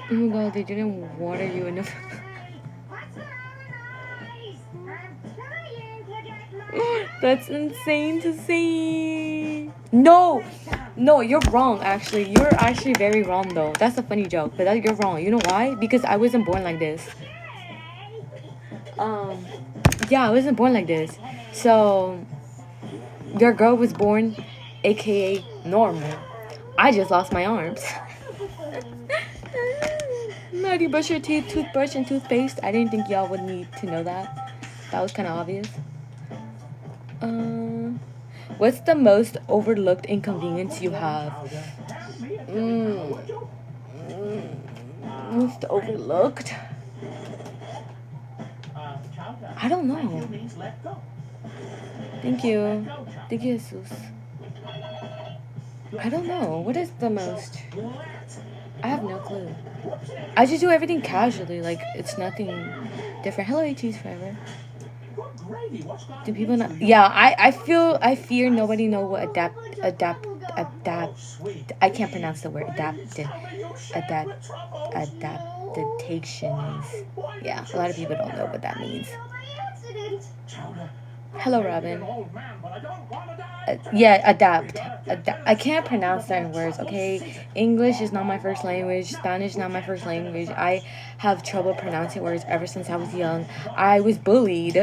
Oh my god, they didn't water you enough. That's insane to say. No, you're wrong. Actually, you're actually very wrong though. That's a funny joke, but you're wrong. You know why? Because I wasn't born like this. Yeah, I wasn't born like this. So your girl was born, aka normal. I just lost my arms. How do you brush your teeth? Toothbrush and toothpaste. I didn't think y'all would need to know that. That was kind of obvious. What's the most overlooked inconvenience you have? Most overlooked? I don't know. Thank you. Thank you, Jesus. I don't know. What is the most? I have no clue. I just do everything casually. Like, it's nothing different. Hello, AT's forever. Do people not? Yeah, I fear nobody know what adapt. I can't pronounce the word adaptation is. Yeah, a lot of people don't know what that means. Hello, Robin. Yeah, adapt. I can't pronounce certain words, okay? English is not my first language. Spanish is not my first language. I have trouble pronouncing words ever since I was young. I was bullied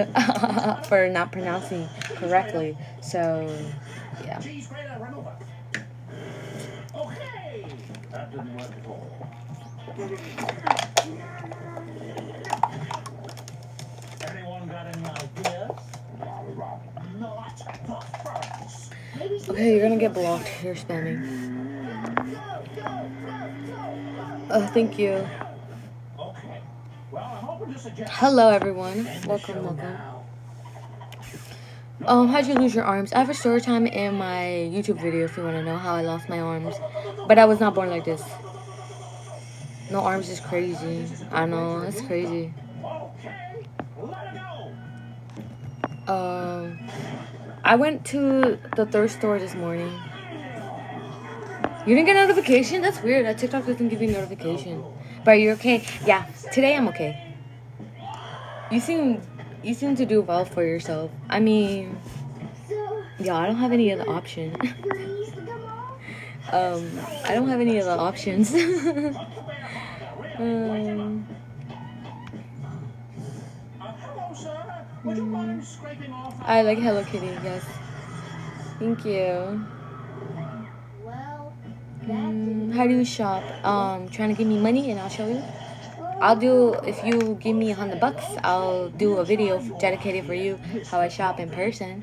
for not pronouncing correctly. So, yeah. That didn't work at all. Anyone got any ideas? Okay, you're gonna get blocked. You're spamming. Thank you. Hello, everyone. Welcome. How'd you lose your arms? I have a story time in my YouTube video if you want to know how I lost my arms. But I was not born like this. No arms is crazy. I know, it's crazy. I went to the thrift store this morning. You didn't get a notification? That's weird. TikTok doesn't give you notification. But are you okay? Yeah, today I'm okay. You seem to do well for yourself. I mean, yeah, I don't have any other option. I don't have any other options. I like Hello Kitty, yes. Thank you. How do you shop? Trying to give me money and I'll show you. If you give me $100, I'll do a video dedicated for you how I shop in person.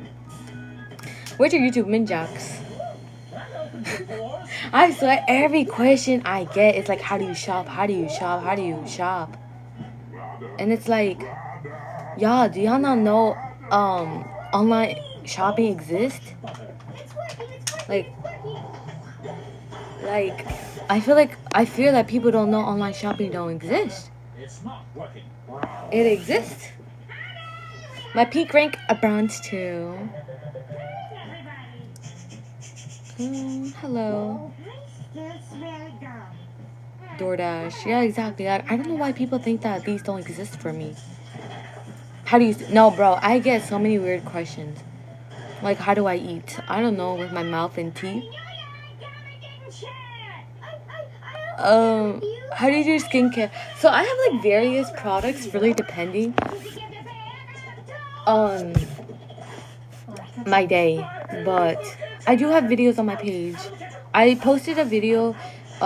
Where's your YouTube Minjocks? I swear every question I get is like, how do you shop? How do you shop? How do you shop? And it's like, y'all, do y'all not know online shopping exists? Like I fear that people don't know online shopping don't exist. It exists. My peak rank a bronze too. Hello. DoorDash. Yeah, exactly. I don't know why people think that these don't exist for me. How do you... No, bro. I get so many weird questions. Like, how do I eat? I don't know, with my mouth and teeth. How do you do skincare? So I have like various products, really depending on my day. But I do have videos on my page. I posted a video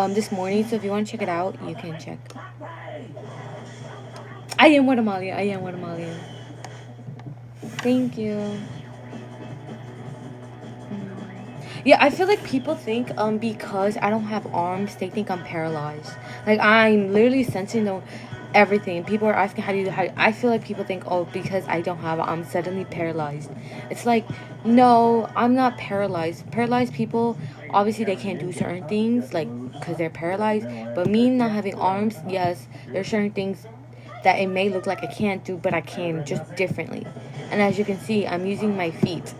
this morning, so if you want to check it out, you can check. I am Guatemalan. Thank you. Yeah, I feel like people think because I don't have arms, they think I'm paralyzed. Like, I'm literally sensing everything. People are asking how do you I feel like people think, oh, because I don't have I'm suddenly paralyzed. It's like, no, I'm not paralyzed. Paralyzed people, obviously they can't do certain things, like, because they're paralyzed. But me not having arms, yes, there's certain things that it may look like I can't do, but I can, just differently. And as you can see, I'm using my feet.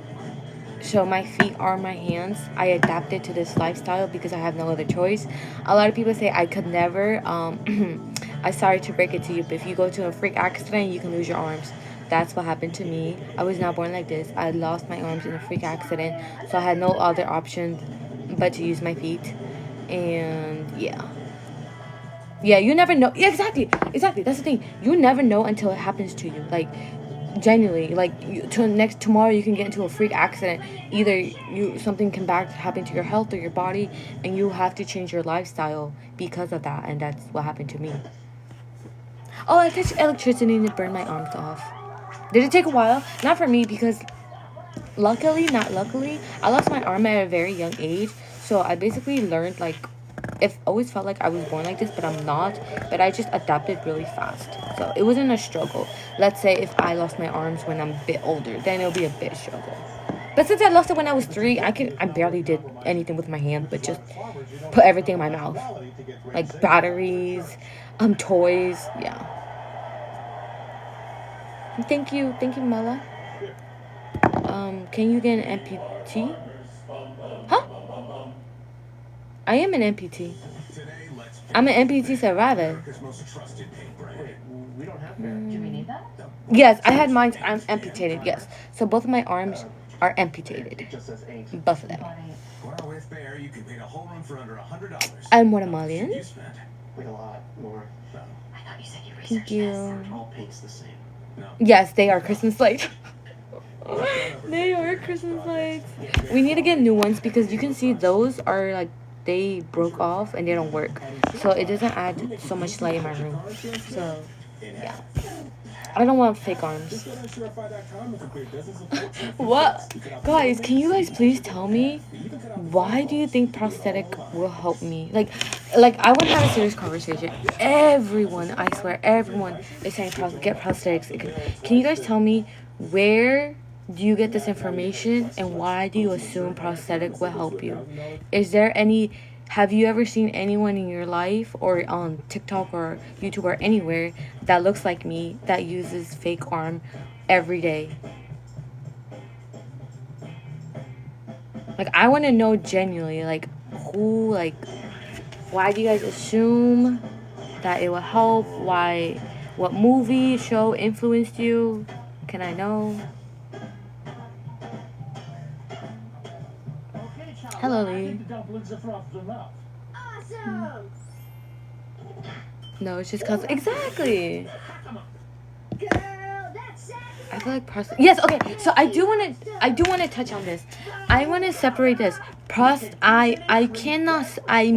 So my feet are my hands. I adapted to this lifestyle because I have no other choice. A lot of people say I could never. I'm sorry to break it to you, but if you go to a freak accident, you can lose your arms. That's what happened to me. I was not born like this. I lost my arms in a freak accident, so I had no other option but to use my feet. And yeah. Yeah, you never know. Yeah, exactly. That's the thing. You never know until it happens to you. Like, genuinely, like to next tomorrow, you can get into a freak accident. Either you something can back happen to your health or your body, and you have to change your lifestyle because of that. And that's what happened to me. Oh, I touched electricity and it burned my arms off. Did it take a while? Not for me because luckily, not luckily, I lost my arm at a very young age. So I basically learned like it always felt like I was born like this, but I'm not. But I just adapted really fast. So it wasn't a struggle. Let's say if I lost my arms when I'm a bit older, then it'll be a bit struggle. But since I lost it when I was 3, I barely did anything with my hand, but just put everything in my mouth, like batteries, toys. Yeah. Thank you, Mela. Can you get an amputee? Huh? I am an amputee. I'm an amputee survivor. Yes, I had mine. I'm amputated. Yes, so both of my arms are amputated. Both of them. I'm Guatemalan. Thank you. Yes, they are Christmas lights. They are Christmas lights. We need to get new ones because you can see those are like they broke off and they don't work, so it doesn't add so much light in my room. So yeah, I don't want fake arms. What, guys? Can you guys please tell me why do you think prosthetic will help me? Like I want to have a serious conversation. Everyone, I swear, everyone is saying get prosthetics. Can you guys tell me where do you get this information and why do you assume prosthetic will help you? Is there any have you ever seen anyone in your life or on TikTok or YouTube or anywhere that looks like me that uses fake arm every day? Like I want to know genuinely like who like why do you guys assume that it will help? Why what movie show influenced you? Can I know? Hello, Lee. Awesome. No, it's just cause exactly. I feel like yes, okay. So I do want to touch on this. I want to separate this. I'm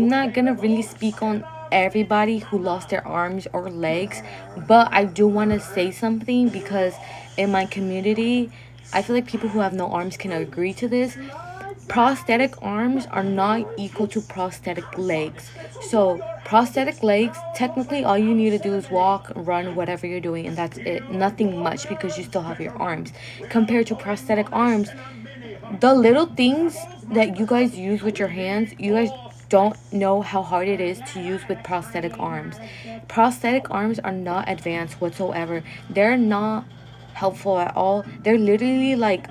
not going to really speak on everybody who lost their arms or legs, but I do want to say something because in my community, I feel like people who have no arms can agree to this. Prosthetic arms are not equal to prosthetic legs. So prosthetic legs, technically all you need to do is walk, run, whatever you're doing, and that's it. Nothing much because you still have your arms. Compared to prosthetic arms, the little things that you guys use with your hands, you guys don't know how hard it is to use with prosthetic arms. Prosthetic arms are not advanced whatsoever. They're not helpful at all. They're literally like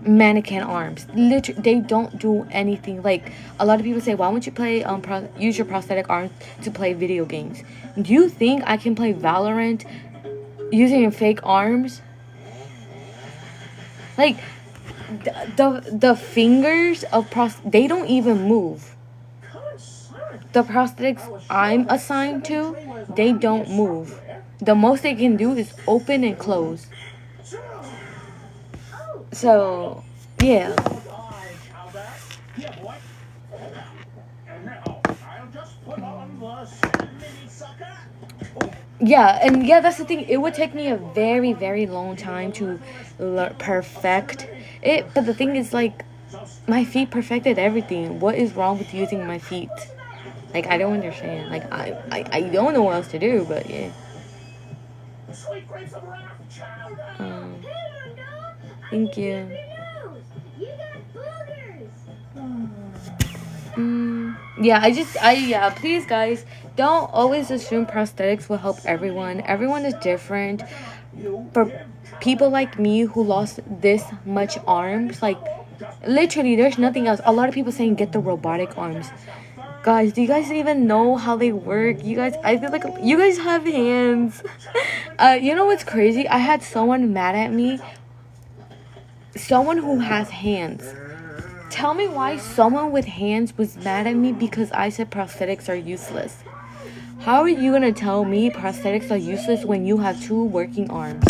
mannequin arms. Literally, they don't do anything. Like a lot of people say, why won't you play use your prosthetic arms to play video games? Do you think I can play Valorant using fake arms? Like the fingers of they don't even move. The prosthetics I'm assigned to, they don't move. The most they can do is open and close. So, yeah. Yeah, and yeah, that's the thing. It would take me a very, very long time to perfect it. But the thing is, like, my feet perfected everything. What is wrong with using my feet? Like, I don't understand. Like, I don't know what else to do, but yeah. Thank you. Yeah, please guys, don't always assume prosthetics will help everyone. Everyone is different. For people like me who lost this much arms, like literally there's nothing else. A lot of people saying get the robotic arms. Guys, do you guys even know how they work? You guys, I feel like you guys have hands. You know what's crazy? I had someone mad at me. Someone who has hands. Tell me why someone with hands was mad at me because I said prosthetics are useless. How are you gonna tell me prosthetics are useless when you have 2 working arms?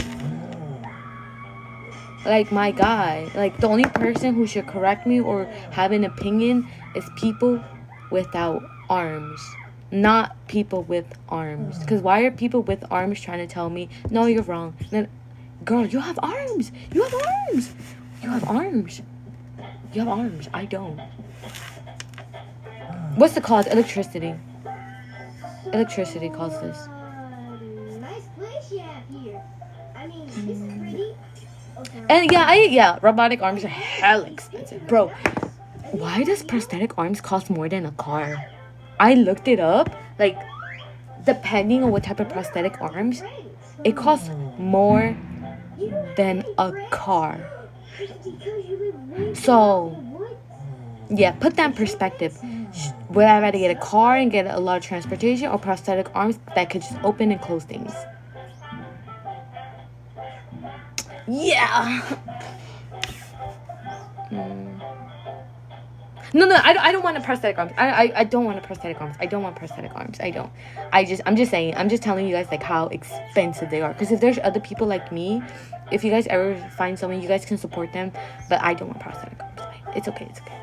Like, my God. Like, the only person who should correct me or have an opinion is people without arms. Not people with arms. Because why are people with arms trying to tell me, no, you're wrong? Then, girl, you have arms. You have arms. You have arms. You have arms. I don't. What's the cause? Electricity. Electricity caused this. Nice place you have here. I mean, this is pretty. Okay. And yeah, robotic arms are hell expensive. Bro, why does prosthetic arms cost more than a car? I looked it up. Like, depending on what type of prosthetic arms, it costs more than a car. So, yeah, put that in perspective. Would I rather get a car and get a lot of transportation or prosthetic arms that could just open and close things? Yeah. No, I don't want a prosthetic arms. I don't want a prosthetic arms. I don't want prosthetic arms. I don't. I'm just saying. I'm just telling you guys like how expensive they are. Because if there's other people like me, if you guys ever find someone, you guys can support them. But I don't want prosthetic arms. It's okay. It's okay.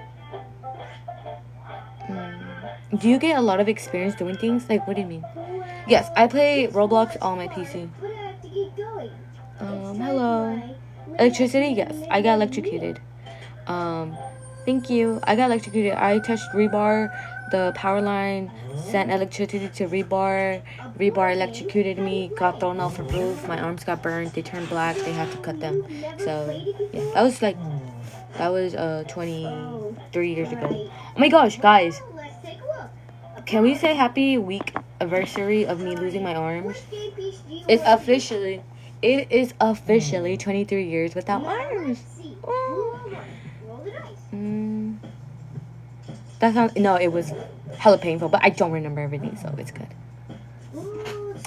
Do you get a lot of experience doing things? Like, what do you mean? Yes, I play Roblox on my PC. Hello. Electricity? Yes, I got electrocuted. Thank you. I got electrocuted. I touched rebar. The power line sent electricity to rebar. Rebar electrocuted me. Got thrown off a roof. My arms got burned. They turned black. They had to cut them. So, yeah, that was 23 years ago. Oh my gosh, guys. Can we say happy week anniversary of me losing my arms? It is officially 23 years without arms. That sounds, no, it was hella painful, but I don't remember everything, so it's good.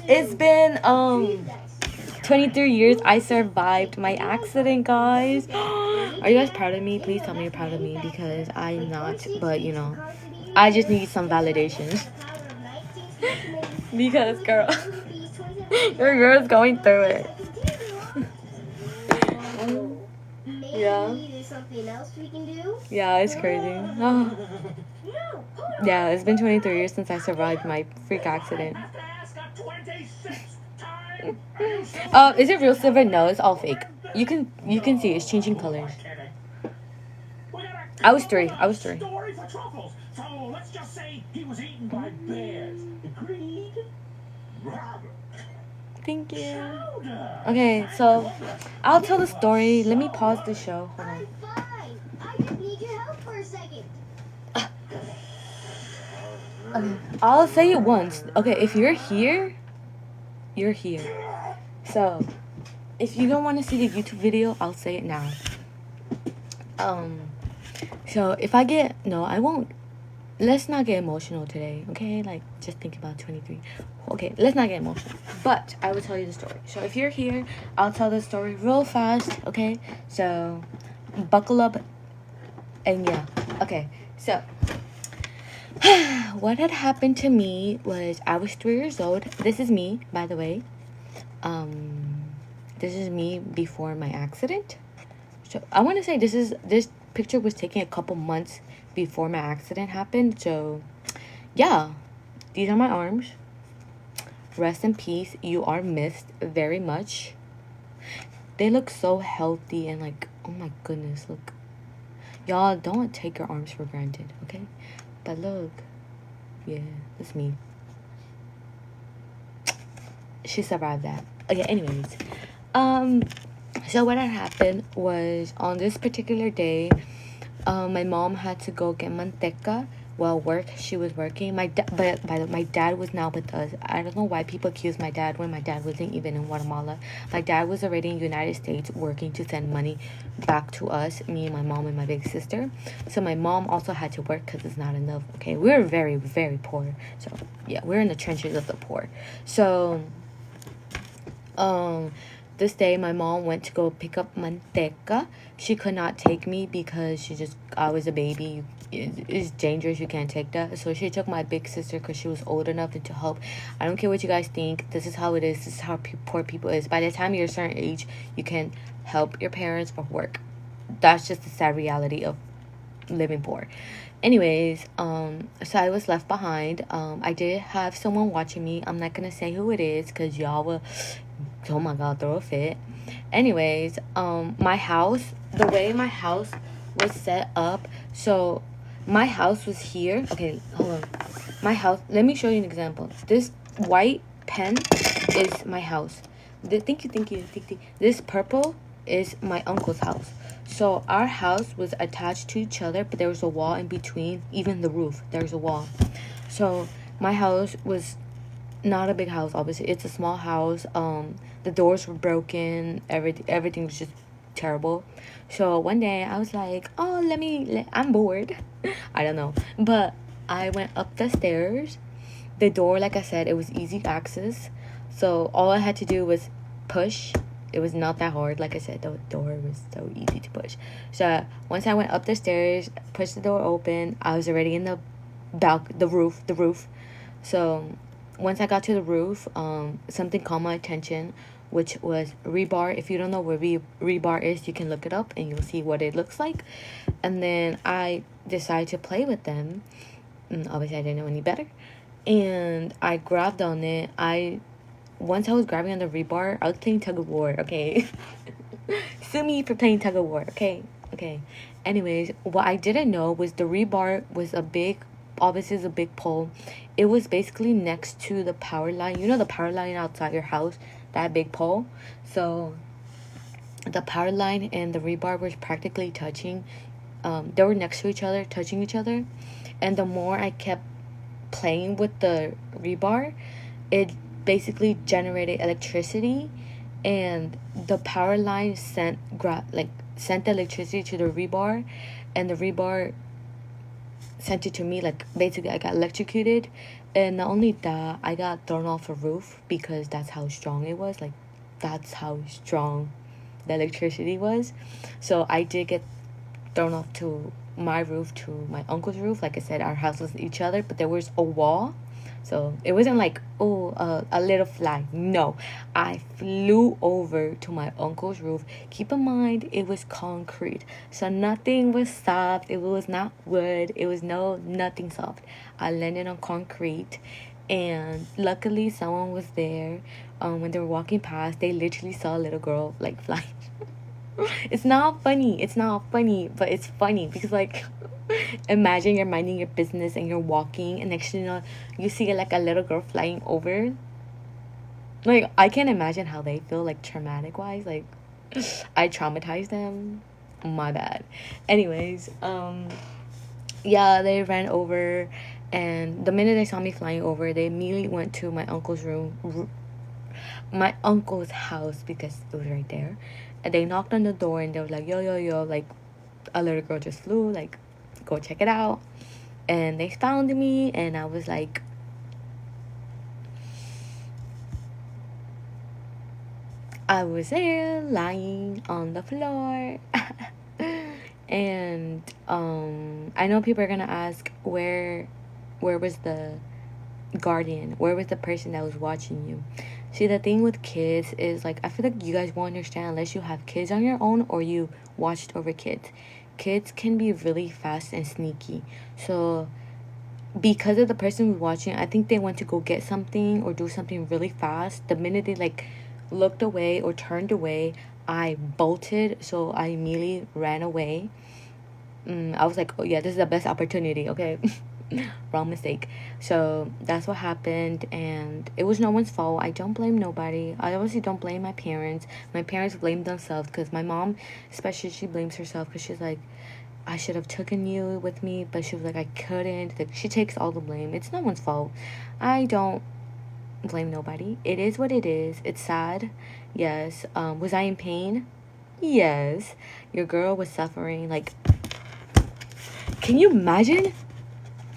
It's been 23 years. I survived my accident, guys. Are you guys proud of me? Please tell me you're proud of me, because I'm not, but you know, I just need some validation. Because, girl, your girl's going through it. Yeah. Yeah, it's crazy. Oh. Yeah, it's been 23 years since I survived my freak accident. Is it real silver? No, it's all fake. You can see it's changing colors. I was three. So let's just say he was eaten by bears. Agreed? Thank you. Okay, so I'll tell the story. Let me pause the show. Hold on. I just need your help for a second. Okay, I'll say it once. Okay, if you're here, you're here. So, if you don't want to see the YouTube video, I'll say it now. So if I get, no, I won't. Let's not get emotional today, okay? Like, just think about 23. Okay, let's not get emotional. But I will tell you the story. So if you're here, I'll tell the story real fast, okay? So, buckle up. And yeah, okay. So, what had happened to me was I was 3 years old. This is me, by the way. This is me before my accident. So I want to say this picture was taken a couple months before my accident happened. So yeah, these are my arms. Rest in peace. You are missed very much. They look so healthy and like, oh my goodness, look. Y'all don't take your arms for granted, okay? But look, yeah, that's me. She survived that. Okay, anyways. So what had happened was on this particular day, my mom had to go get manteca well, work, she was working. But by the my dad was not with us. I don't know why people accuse my dad when my dad wasn't even in Guatemala. My dad was already in the United States working to send money back to us, me and my mom and my big sister. So my mom also had to work because it's not enough. Okay, we're very, very poor. So yeah, we're in the trenches of the poor. So um this day my mom went to go pick up manteca. She could not take me because I was a baby. It's dangerous, you can't take that. So she took my big sister because she was old enough and to help. I don't care what you guys think, this is how it is. This is how poor people is. By the time you're a certain age, you can help your parents or work. That's just the sad reality of living poor. Anyways, so I was left behind. I did have someone watching me. I'm not gonna say who it is because y'all will, oh my god, throw a fit. Anyways, my house, the way my house was set up, so my house was here. Okay, hold on. My house, let me show you an example. This white pen is my house. Thank you. This purple is my uncle's house. So our house was attached to each other, but there was a wall in between, even the roof, there's a wall. So my house was not a big house, obviously. It's a small house. The doors were broken, everything was just terrible. So one day I was like, oh, I'm bored. I don't know. But I went up the stairs. The door, like I said, it was easy access. So all I had to do was push. It was not that hard. Like I said, the door was so easy to push. So once I went up the stairs, pushed the door open, I was already in the roof. So once I got to the roof, something caught my attention, which was rebar. If you don't know where rebar is, you can look it up and you'll see what it looks like. And then I decided to play with them. And obviously, I didn't know any better. And I grabbed on it. Once I was grabbing on the rebar, I was playing tug of war, okay? Sue me for playing tug of war, okay? Okay. Anyways, what I didn't know was the rebar was obviously it's a big pole. It was basically next to the power line. You know the power line outside your house? That big pole? So the power line and the rebar were practically touching. They were next to each other, touching each other. And the more I kept playing with the rebar, it basically generated electricity, and the power line sent the electricity to the rebar, and the rebar sent it to me. Like basically I got electrocuted, and not only that, I got thrown off a roof because that's how strong it was. Like that's how strong the electricity was. So I did get thrown off to my roof, to my uncle's roof. Like I said, our house was each other, but there was a wall. So it wasn't like, a little fly. No, I flew over to my uncle's roof. Keep in mind, it was concrete. So nothing was soft. It was not wood. It was nothing soft. I landed on concrete. And luckily, someone was there. When they were walking past, they literally saw a little girl, like, flying. It's not funny. It's not funny, but it's funny because, like, imagine you're minding your business and you're walking, and next thing you know, you see like a little girl flying over. Like, I can't imagine how they feel, like, traumatic wise. Like, I traumatized them. My bad. Anyways, yeah, they ran over, and the minute they saw me flying over, they immediately went to my uncle's my uncle's house, because it was right there. And they knocked on the door and they were like, yo, like, a little girl just flew, like, go check it out. And they found me, and I was like, I was there lying on the floor. And I know people are gonna ask, where was the guardian? Where was the person that was watching you? See, the thing with kids is, like, I feel like you guys won't understand unless you have kids on your own or you watched over kids. Kids can be really fast and sneaky. So because of the person who's watching, I think they went to go get something or do something really fast. The minute they, like, looked away or turned away, I bolted. So I immediately ran away. I was like, oh yeah, this is the best opportunity, okay? Wrong mistake. So that's what happened, and it was no one's fault. I don't blame nobody. I obviously don't blame my parents. My parents blame themselves, because my mom especially, she blames herself, because she's like, I should have taken you with me, but she was like, I couldn't. Like, she takes all the blame. It's no one's fault. I don't blame nobody. It is what it is. It's sad. Yes. Was I in pain? Yes. Your girl was suffering. Like, can you imagine?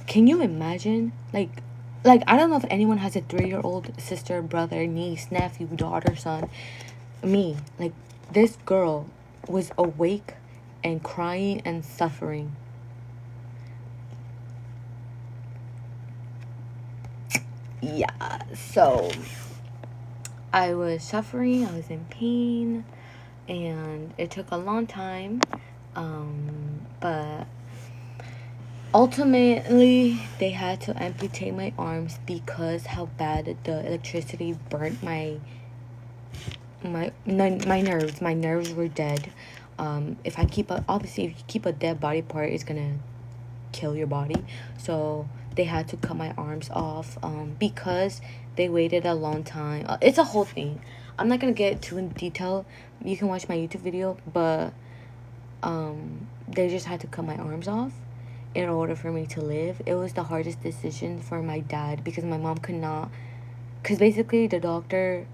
Can you imagine? Like I don't know if anyone has a 3-year-old sister, brother, niece, nephew, daughter, son. Me. Like, this girl was awake and crying and suffering. Yeah. So I was suffering. I was in pain, and it took a long time. But ultimately, they had to amputate my arms because how bad the electricity burnt my nerves. My nerves were dead. If I keep obviously, if you keep a dead body part, it's gonna kill your body. So they had to cut my arms off because they waited a long time. It's a whole thing. I'm not gonna get too in detail. You can watch my YouTube video, but they just had to cut my arms off in order for me to live. It was the hardest decision for my dad because my mom could not. Because basically, the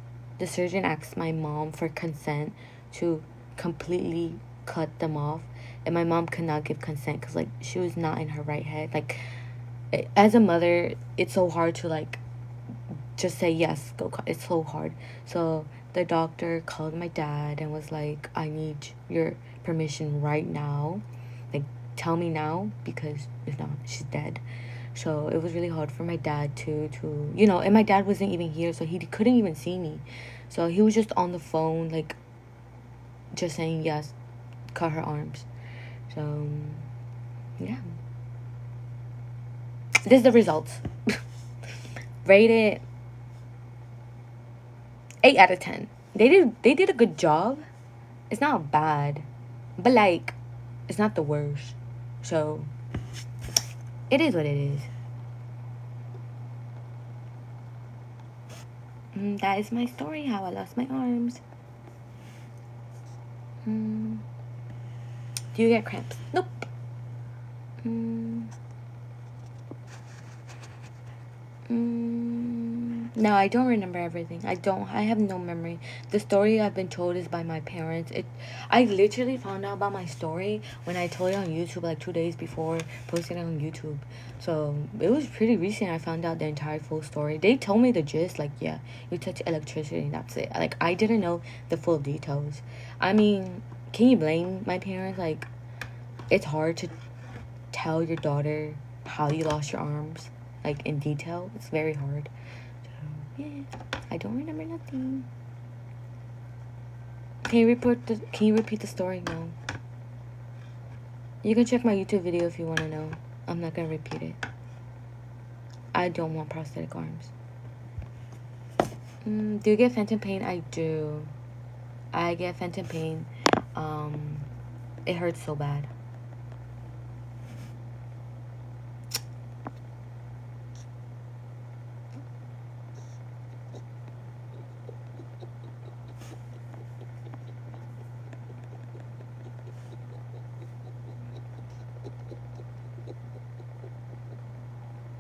surgeon asked my mom for consent to completely cut them off, and my mom could not give consent because, like, she was not in her right head. Like, as a mother, it's so hard to, like, just say yes, go cut. It's so hard. So the doctor called my dad and was like, I need your permission right now. Like, tell me now, because if not, she's dead. So it was really hard for my dad to and my dad wasn't even here, so he couldn't even see me. So he was just on the phone, like, just saying yes, cut her arms. So yeah, this is the results. Rated 8 out of 10. They did a good job. It's not bad, but, like, it's not the worst. So it is what it is. That is my story, how I lost my arms. Do you get cramps? Nope. No, I don't remember everything. I have no memory. The story I've been told is by my parents. I literally found out about my story when I told it on YouTube, like, 2 days before posting it on YouTube. So it was pretty recent I found out the entire full story. They told me the gist, like, yeah, you touch electricity and that's it. Like, I didn't know the full details. I mean, can you blame my parents? Like, it's hard to tell your daughter how you lost your arms, like, in detail. It's very hard. So yeah, I don't remember nothing. Can you repeat the story? No. You can check my YouTube video if you want to know. I'm not gonna repeat it. I don't want prosthetic arms. Do you get phantom pain? I do. I get phantom pain. It hurts so bad.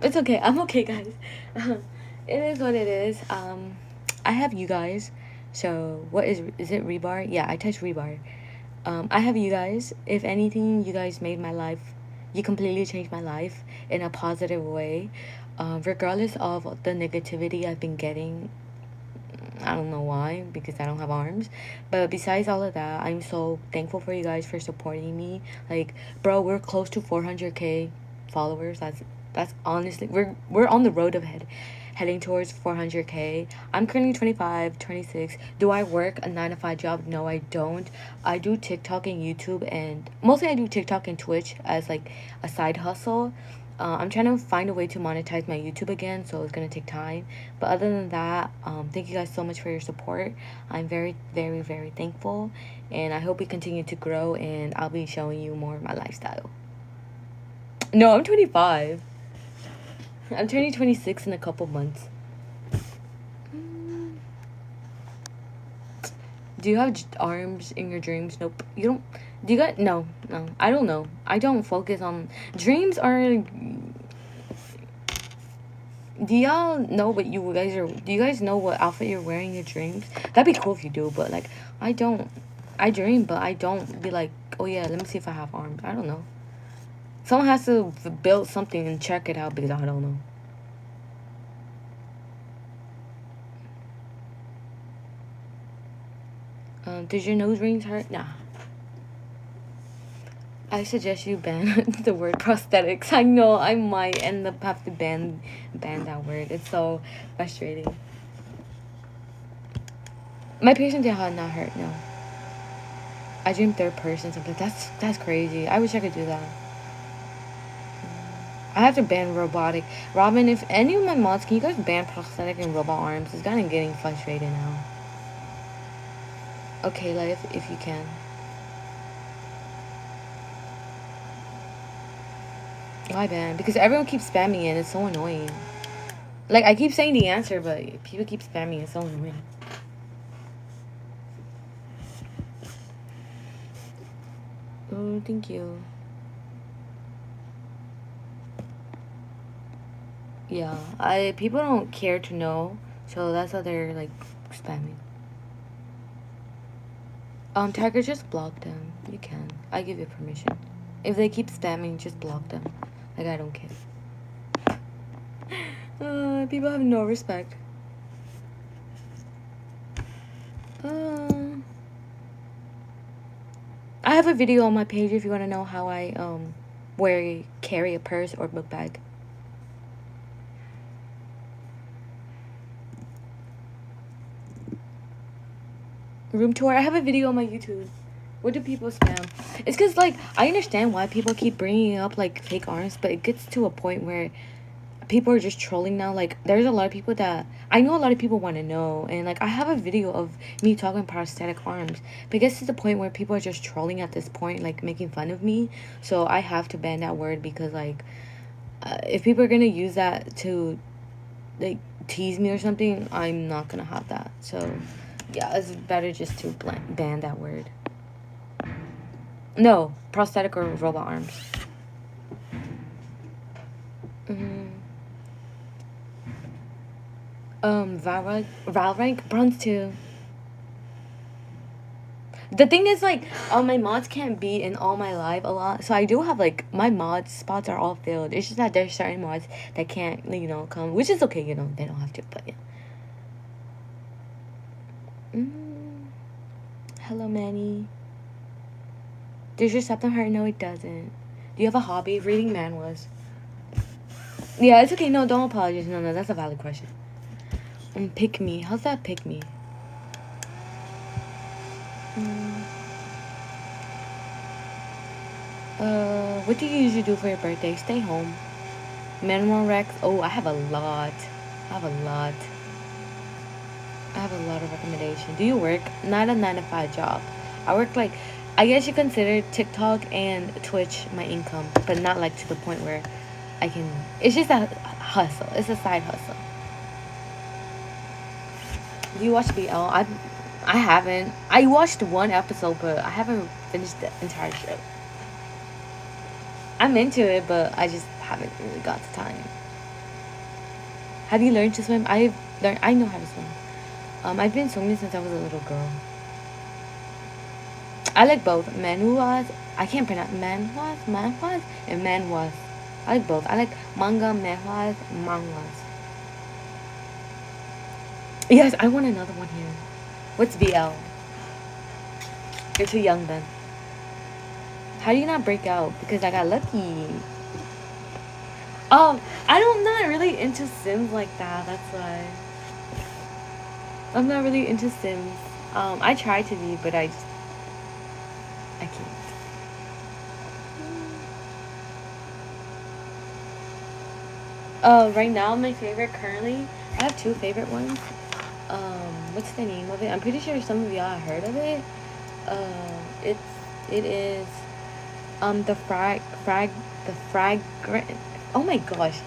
It's okay. I'm okay, guys. It is what it is. I have you guys. So what is it rebar? Yeah, I touch rebar. I have you guys. If anything, you guys made my life. You completely changed my life in a positive way. Regardless of the negativity I've been getting. I don't know why, because I don't have arms. But besides all of that, I'm so thankful for you guys for supporting me. Like, bro, we're close to 400K followers. That's honestly, we're on the road of heading towards 400K. I'm currently 25, 26. Do I work a 9-to-5 job? No, I don't. I do TikTok and YouTube, and mostly I do TikTok and Twitch as, like, a side hustle. I'm trying to find a way to monetize my YouTube again, so it's gonna take time. But other than that, thank you guys so much for your support. I'm very, very, very thankful, and I hope we continue to grow, and I'll be showing you more of my lifestyle. No, I'm 25. I'm turning 26 in a couple months. Do you have arms in your dreams? Nope. You don't. Do you guys? No, no. I don't know. I don't focus on dreams. Are do y'all know what you guys are? Do you guys know what outfit you're wearing in your dreams? That'd be cool if you do. But like, I don't. I dream, but I don't be like, oh yeah, let me see if I have arms. I don't know. Someone has to build something and check it out because I don't know. Does your nose rings hurt? Nah. I suggest you ban the word prosthetics. I know I might end up have to ban that word. It's so frustrating. My patient did not hurt. No. I dream third person something. That's crazy. I wish I could do that. I have to ban robotic. Robin, if any of my mods, can you guys ban prosthetic and robot arms? It's kind of getting frustrating now. Okay, like if you can. Why ban? Because everyone keeps spamming it. It's so annoying. Like, I keep saying the answer, but people keep spamming. It's so annoying. Oh, thank you. Yeah, people don't care to know, so that's how they're like spamming. Tiger, just block them. You can. I give you permission. If they keep spamming, just block them. Like, I don't care. People have no respect. I have a video on my page if you want to know how I carry a purse or book bag. Room tour. I have a video on my YouTube. What do people spam? It's because, like, I understand why people keep bringing up, like, fake arms, but it gets to a point where people are just trolling now. Like, there's a lot of people that... I know a lot of people want to know, and, like, I have a video of me talking prosthetic arms, but it gets to the point where people are just trolling at this point, like, making fun of me, so I have to ban that word because, like, if people are gonna use that to, like, tease me or something, I'm not gonna have that, so... Yeah, it's better just to ban that word. No, prosthetic or robot arms. Valrank bronze 2. The thing is, like, my mods can't be in all my live a lot, so I do have, like, my mod spots are all filled. It's just that there's certain mods that can't, you know, come, which is okay, you know, they don't have to, but yeah. Hello, Manny. Does your septum hurt? No, it doesn't. Do you have a hobby? Reading manhwas. Yeah, it's okay. No, don't apologize. No, that's a valid question. Pick me. How's that pick me? What do you usually do for your birthday? Stay home. Manual Rex. Oh, I have a lot. I have a lot of recommendations. Do you work? Not a 9-to-5 job. I work like, I guess you consider TikTok and Twitch my income, but not like to the point where I can. It's just a hustle. It's a side hustle. Do you watch BL? I haven't. I watched one episode, but I haven't finished the entire show. I'm into it, but I just haven't really got the time. Have you learned to swim? I know how to swim. I've been swimming since I was a little girl. I like both. Manhwas. I can't pronounce manhwas and manhwas. I like both. I like manga, manhwas. Yes, I want another one here. What's BL? You're too young then. How do you not break out? Because I got lucky. I'm not really into Sims like that. That's why. I'm not really into Sims. I try to be, but I can't. Right now, my favorite currently, I have two favorite ones. What's the name of it? I'm pretty sure some of y'all have heard of it. It is, the fragrant, oh my gosh.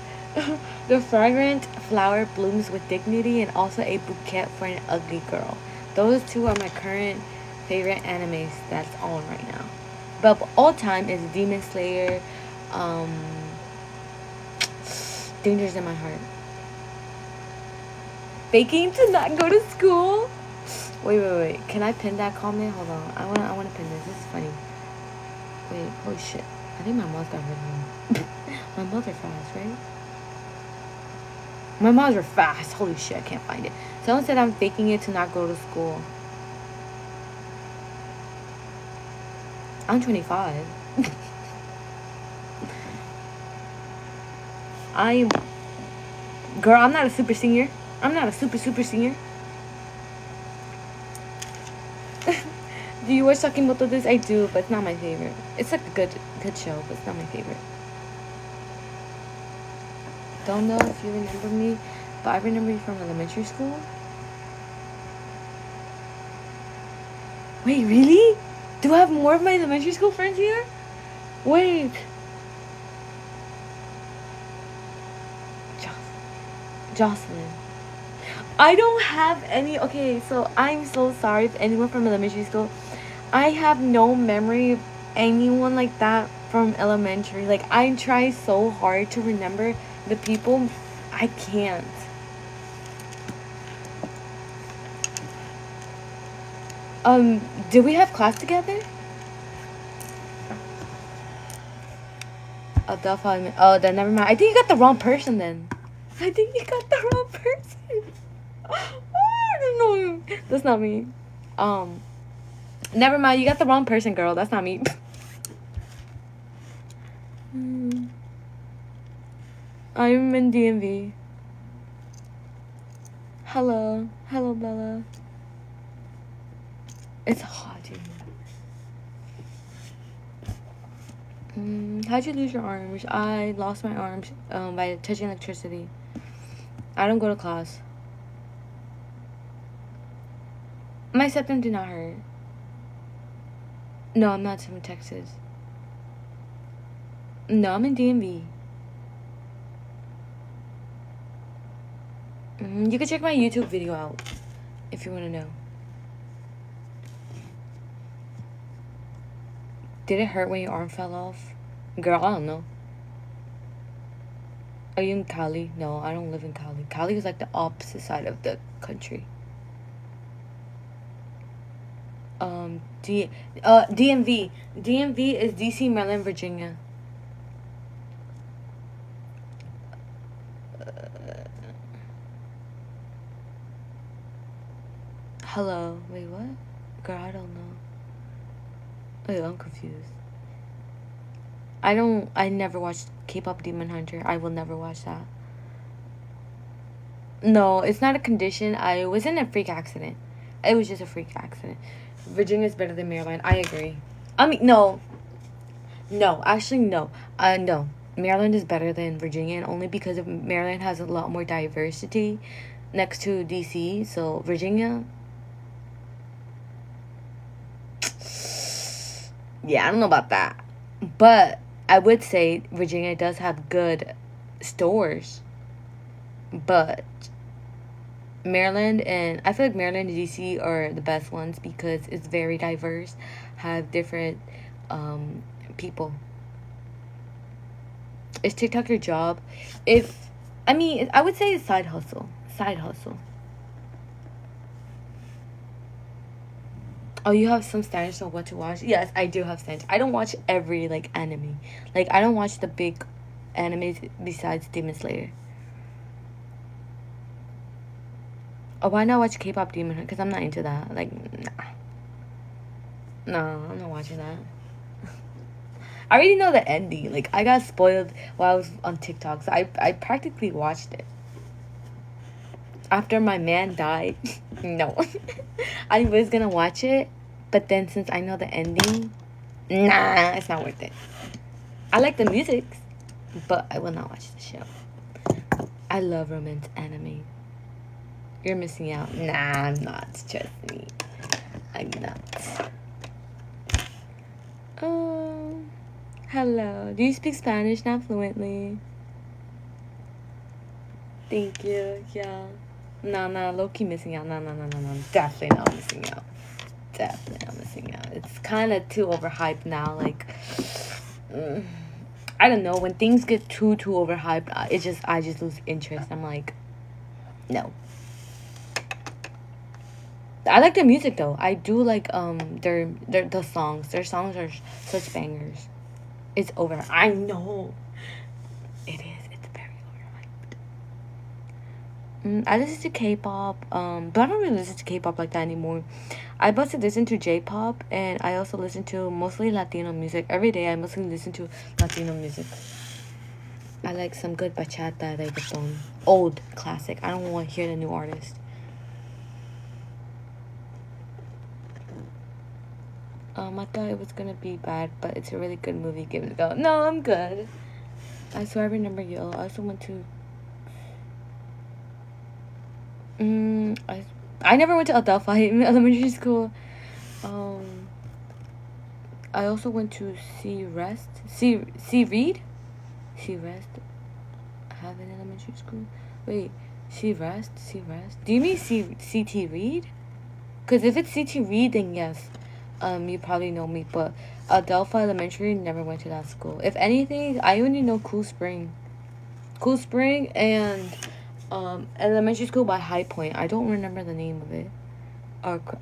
The fragrant flower blooms with dignity, and also a bouquet for an ugly girl. Those two are my current favorite animes that's on right now. But of all time is Demon Slayer, um, Danger's in My Heart. Faking to not go to school. Wait. Can I pin that comment? Hold on. I wanna pin this. This is funny. Wait, holy shit. I think my mom's got rid of me. My moms are fast, right? My moms are fast. Holy shit, I can't find it. Someone said I'm faking it to not go to school. I'm 25. Girl, I'm not a super senior. I'm not a super senior. Do you watch Sakimoto this? I do, but it's not my favorite. It's like a good show, but it's not my favorite. Don't know if you remember me, but I remember you from elementary school. Wait, really? Do I have more of my elementary school friends here? Wait. Jocelyn. I don't have any. Okay, so I'm so sorry if anyone from elementary school. I have no memory of anyone like that from elementary. Like, I try so hard to remember the people. I can't. Did we have class together? Oh, then never mind. I think you got the wrong person then. I think you got the wrong person. No, that's not me. Never mind. You got the wrong person, girl. That's not me. I'm in DMV. Hello, Bella. It's hot in here. How'd you lose your arms? I lost my arms by touching electricity. I don't go to class. My septum did not hurt. No, I'm not from Texas. No, I'm in DMV. You can check my YouTube video out if you want to know. Did it hurt when your arm fell off? Girl, I don't know. Are you in Cali? No, I don't live in Cali. Cali is like the opposite side of the country. DMV. DMV is DC, Maryland, Virginia. Hello. Wait, what? Girl, I don't know. Wait, I'm confused. I never watched K-pop Demon Hunter. I will never watch that. No, it's not a condition. I was in a freak accident. It was just a freak accident. Virginia's better than Maryland. I agree. I mean, no. No, actually, no. No. Maryland is better than Virginia, and only because of Maryland has a lot more diversity next to DC. So, Virginia... Yeah, I don't know about that. But I would say Virginia does have good stores. But Maryland, and I feel like Maryland and DC are the best ones because it's very diverse, have different people. Is TikTok your job? I would say it's side hustle. Oh, you have some standards on what to watch? Yes, I do have standards. I don't watch every, anime. I don't watch the big animes besides Demon Slayer. Oh, why not watch K-pop Demon Hunter? Because I'm not into that. Nah. No, I'm not watching that. I already know the ending. I got spoiled while I was on TikTok. So I practically watched it. After my man died. No. I was going to watch it. But then since I know the ending. Nah, it's not worth it. I like the music. But I will not watch the show. I love romance anime. You're missing out. Nah, I'm not. Trust me. I'm not. Oh, hello. Do you speak Spanish? Not fluently. Thank you. Yeah. Nah, low-key missing out. No. Definitely not missing out. Definitely, I'm missing out. It's kind of too overhyped now. Like, mm, I don't know. When things get too overhyped, I just lose interest. I'm like, no. I like their music though. I do like their the songs. Their songs are such bangers. It's over. I know. It is. It's very overhyped. I listen to K-pop. But I don't really listen to K-pop like that anymore. I mostly listen to J-pop, and I also listen to mostly Latino music. Every day I mostly listen to Latino music. I like some good bachata, reggaeton. Old classic. I don't want to hear the new artist. I thought it was gonna be bad, but it's a really good movie. Give it a go. No, I'm good. I swear I remember you. I also went to. I never went to Adelphi Elementary School. I also went to C Rest. C Reed. C Rest. Haven Elementary School. Wait, C Rest. Do you mean CT Reed? Cause if it's CT Reed, then yes. You probably know me, but Adelphi Elementary never went to that school. If anything, I only know Cool Spring and elementary school by High Point. I don't remember the name of it.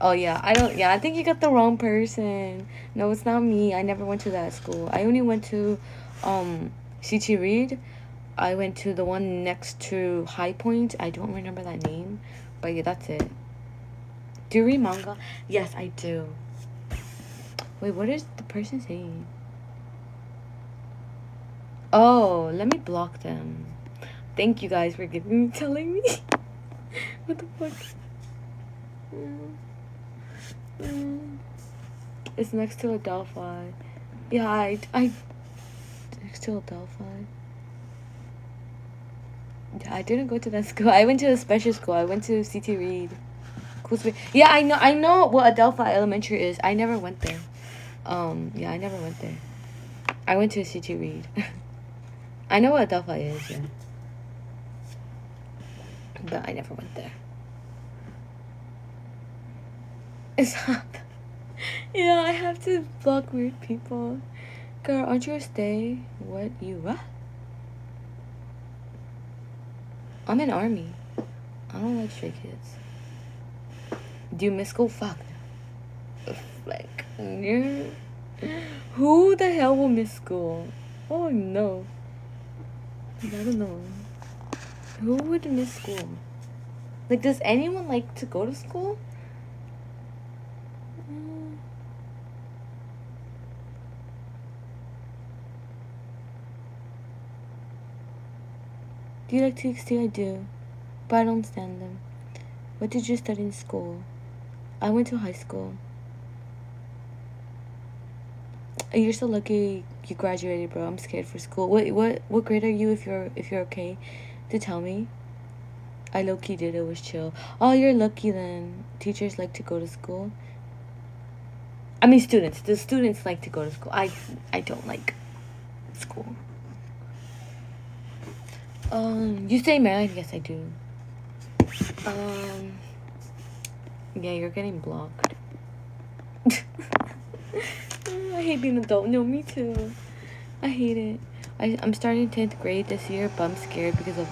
Oh yeah, I don't. Yeah, I think you got the wrong person. No, it's not me. I never went to that school. I only went to CT Reed. I went to the one next to High Point. I don't remember that name, but yeah, that's it. Do you read manga? Yes, I do. Wait, what is the person saying? Oh, let me block them. Thank you guys for telling me. What the fuck? It's next to Adelphi. Yeah, I next to Adelphi. Yeah, I didn't go to that school. I went to a special school. I went to CT Reed. Cool Spring. Yeah, I know what Adelphi Elementary is. I never went there. Yeah, I never went there. I went to CT Reed. I know what Adelphi is, yeah. But I never went there. It's not. Yeah, I have to block weird people. Girl, aren't you a stay? What? What? I'm in army. I don't like stray kids. Do you miss school? Fuck. Like, yeah. Who the hell will miss school? Oh no. I don't know. Who would miss school? Like, does anyone like to go to school? Do you like TXT? I do. But I don't stand them. What did you study in school? I went to high school. You're so lucky you graduated, bro. I'm scared for school. What grade are you if you're okay to tell me? I low-key did. It was chill. Oh, you're lucky then. Teachers like to go to school. I mean students. The students like to go to school. I don't like school. You stay married? Yes, I do. Yeah, you're getting blocked. I hate being an adult. No, me too. I hate it. I'm starting 10th grade this year, but I'm scared because of...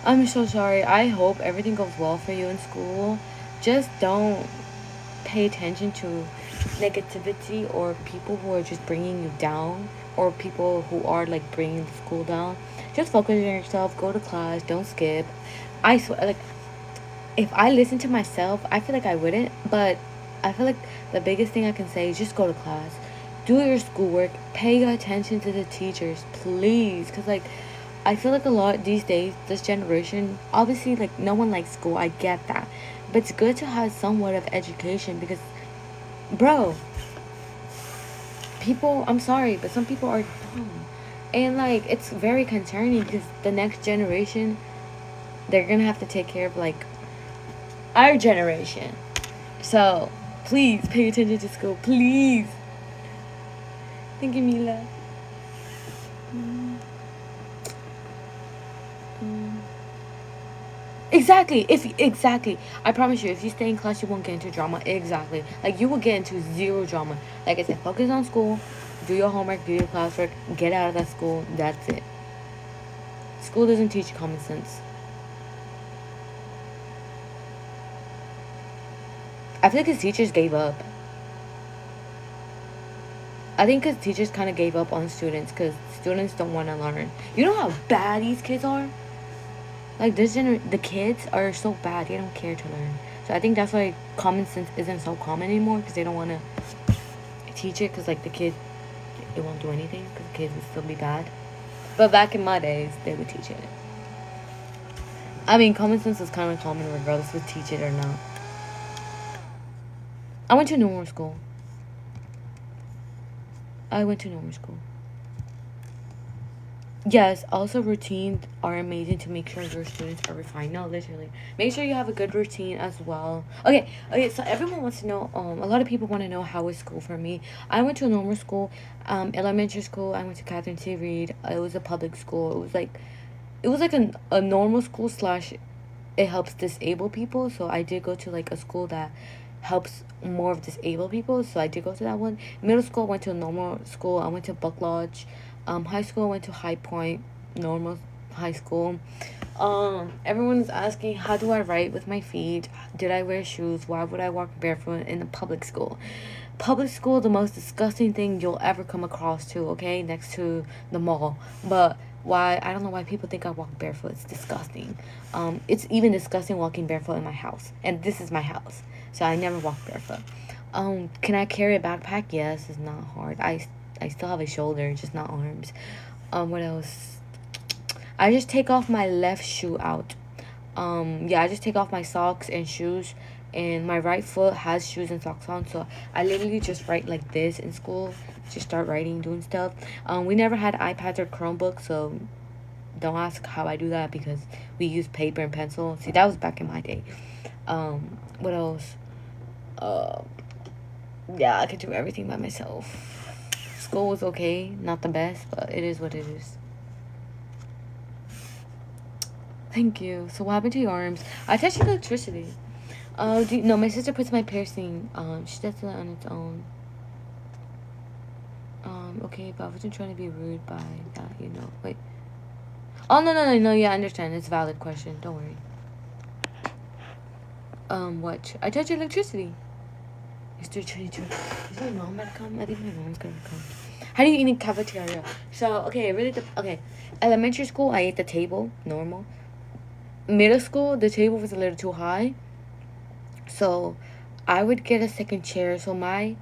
I'm so sorry. I hope everything goes well for you in school. Just don't pay attention to negativity or people who are just bringing you down, or people who are like bringing the school down. Just focus on yourself. Go to class. Don't skip. I swear, like, if I listen to myself, I feel like I wouldn't, but I feel like the biggest thing I can say is just go to class. Do your schoolwork. Pay attention to the teachers, please. Because, like, I feel like a lot these days, this generation, obviously, like, no one likes school. I get that. But it's good to have somewhat of education because, bro, people, I'm sorry, but some people are dumb. And, like, it's very concerning because the next generation, they're going to have to take care of, like, our generation. So, please pay attention to school. Please. Thank you, Mila. Exactly. I promise you, if you stay in class, you won't get into drama. Exactly. Like you will get into zero drama. Like I said, focus on school, do your homework, do your classwork, get out of that school. That's it. School doesn't teach common sense. I feel like his teachers gave up. I think because teachers kind of gave up on students because students don't want to learn. You know how bad these kids are? Like the kids are so bad, they don't care to learn. So I think that's why common sense isn't so common anymore because they don't want to teach it because like the kid, it won't do anything because the kids would still be bad. But back in my days, they would teach it. I mean, common sense is kind of common regardless if teach it or not. I went to normal school. I went to normal school. Yes, also routines are amazing to make sure your students are refined. No, literally. Make sure you have a good routine as well. Okay, so everyone wants to know, a lot of people want to know how was school for me. I went to a normal school, elementary school, I went to Catherine T. Reed. It was a public school. It was like a normal school slash it helps disabled people. So I did go to like a school that helps more of disabled people. So I did go to that one. Middle school, I went to a normal school. I went to Buck Lodge. High school, I went to High Point, normal high school. Everyone's asking, how do I write with my feet? Did I wear shoes? Why would I walk barefoot in a public school? Public school, the most disgusting thing you'll ever come across to, okay? Next to the mall. But why, I don't know why people think I walk barefoot. It's disgusting. It's even disgusting walking barefoot in my house. And this is my house. So I never walk barefoot. Can I carry a backpack? Yes, it's not hard. I still have a shoulder, just not arms. What else? I just take off my left shoe out. Yeah, I just take off my socks and shoes, and my right foot has shoes and socks on. So I literally just write like this in school. Just start writing, doing stuff. We never had iPads or Chromebooks, so don't ask how I do that because we use paper and pencil. See, that was back in my day. What else? Uh, yeah, I could do everything by myself. School was okay, not the best, but it is what it is. Thank you. So what happened to your arms? I touched electricity. No, my sister puts my piercing. She does it on its own. Okay, but I wasn't trying to be rude by that, you know. Wait. Oh no. Yeah, I understand. It's a valid question. Don't worry. What? I touched electricity. It's 3:22. Is my mom gonna come? I think my mom's gonna come. How do you eat in cafeteria? So okay, okay. Elementary school, I ate the table, normal. Middle school, the table was a little too high, so I would get a second chair. So my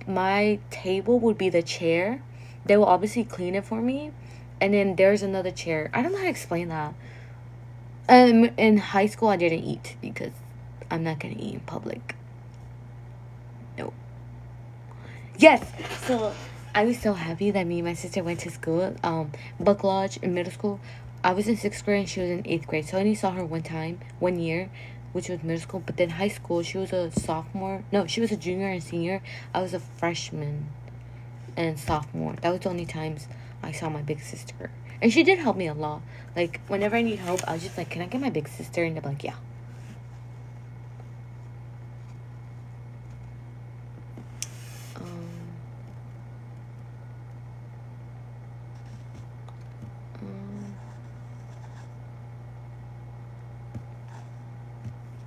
my table would be the chair. They will obviously clean it for me, and then there's another chair. I don't know how to explain that. In high school, I didn't eat because I'm not gonna eat in public. No. Yes. So I was so happy that me and my sister went to school. Buck Lodge in middle school. I was in 6th grade and she was in 8th grade. So I only saw her one year, which was middle school. But then high school, she was a sophomore. No, she was a junior and senior. I was a freshman and sophomore. That was the only times I saw my big sister. And she did help me a lot. Like, whenever I need help, I was just like, can I get my big sister? And they're like, yeah.